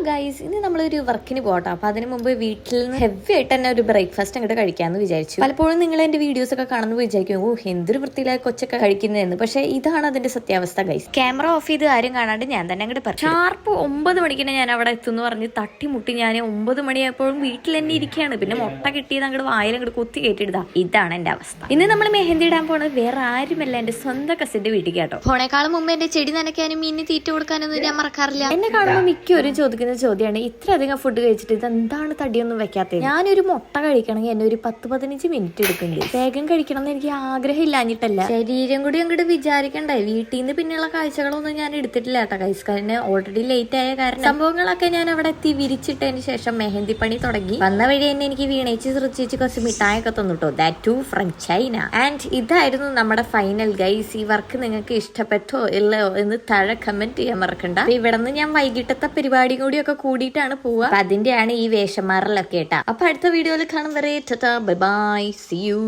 Guys, ഇന്ന് നമ്മളൊരു വർക്കിന് പോകട്ടോ. അപ്പൊ അതിന് മുമ്പ് വീട്ടിൽ നിന്ന് ഹെവി ആയിട്ട് തന്നെ ഒരു ബ്രേക്ക്ഫാസ്റ്റ് അങ്ങോട്ട് കഴിക്കാമെന്ന് വിചാരിച്ചു. പലപ്പോഴും നിങ്ങൾ എന്റെ വീഡിയോസ് ഒക്കെ കാണുമ്പോൾ വിചാരിക്കും, ഓ എന്തൊരു വൃത്തിയിലായ കൊച്ചൊക്കെ കഴിക്കുന്നതെന്ന്. പക്ഷെ ഇതാണ് അതിന്റെ സത്യാവസ്ഥ ഗൈസ്. ക്യാമറ ഓഫ് ചെയ്ത് ആരും കാണാണ്ട് ഞാൻ തന്നെ അങ്ങോട്ട് പറഞ്ഞു. ഷാർപ്പ് 9 മണിക്ക് ഞാൻ അവിടെ എത്തുന്നു പറഞ്ഞ് തട്ടിമുട്ടി ഞാൻ 9 മണിയായപ്പോഴും വീട്ടിൽ തന്നെ ഇരിക്കുകയാണ്. പിന്നെ മുട്ട കിട്ടിയത് അങ്ങോട്ട് വായിൽ അങ്ങോട്ട് കുത്തി കയറ്റിടുതാ. ഇതാണ് എന്റെ അവസ്ഥ. ഇന്ന് നമ്മൾ മെഹന്തി ഇടാൻ പോണത് വേറെ ആരുമല്ല, എന്റെ സ്വന്തം കസിന്റെ വീട്ടിൽ കേട്ടോ. പോണേക്കാളും മുമ്പ് എന്റെ ചെടി നനയ്ക്കാനും മീനിന് തീറ്റ കൊടുക്കാനൊന്നും ഞാൻ മറക്കാറില്ല. എന്നെ കാണുമ്പോൾ മിക്കവരും ചോദിക്കുന്ന ചോദ്യമാണ്, ഇത്ര അധികം ഫുഡ് കഴിച്ചിട്ട് ഇത് എന്താണ് തടിയൊന്നും വെക്കാത്തത്? ഞാനൊരു മുട്ട കഴിക്കണമെങ്കിൽ എന്നെ ഒരു 10-15 മിനിറ്റ് എടുക്കുന്നുണ്ട്. വേഗം കഴിക്കണം എന്ന് എനിക്ക് ആഗ്രഹം ഇല്ലാഞ്ഞിട്ടല്ല, ശരീരം കൂടി അങ്ങോട്ട് വിചാരിക്കണ്ടേ. വീട്ടിൽ നിന്ന് പിന്നെയുള്ള കാഴ്ചകളൊന്നും ഞാൻ എടുത്തിട്ടില്ല കേട്ടോ ഗൈസ്. കാരണം ഓൾറെഡി ലേറ്റ് ആയ കാരണം സംഭവങ്ങളൊക്കെ ഞാൻ അവിടെ എത്തി വിരിച്ചിട്ടതിന് ശേഷം മെഹന്തി പണി തുടങ്ങി. വന്ന വഴി തന്നെ എനിക്ക് വീണേച്ച് ശ്രദ്ധിച്ച് കുറച്ച് മിഠായൊക്കെ തന്നിട്ടോ, that too from China. And ഇതായിരുന്നു നമ്മുടെ ഫൈനൽ ഗൈസ്. ഈ വർക്ക് നിങ്ങൾക്ക് ഇഷ്ടപ്പെട്ടോ ഇല്ലയോ എന്ന് താഴെ കമന്റ് ചെയ്യാൻ മറക്കണ്ട. ഇവിടെ നിന്ന് ഞാൻ വൈകിട്ടത്തെ പരിപാടി കൂടിയൊക്കെ കൂടിയിട്ടാണ് പോവുക. അപ്പൊ അതിന്റെയാണ് ഈ വേഷമാറലൊക്കെ കേട്ടാ. അപ്പൊ അടുത്ത വീഡിയോയിൽ കാണും വരെ ബൈ ബൈ, സീ യു.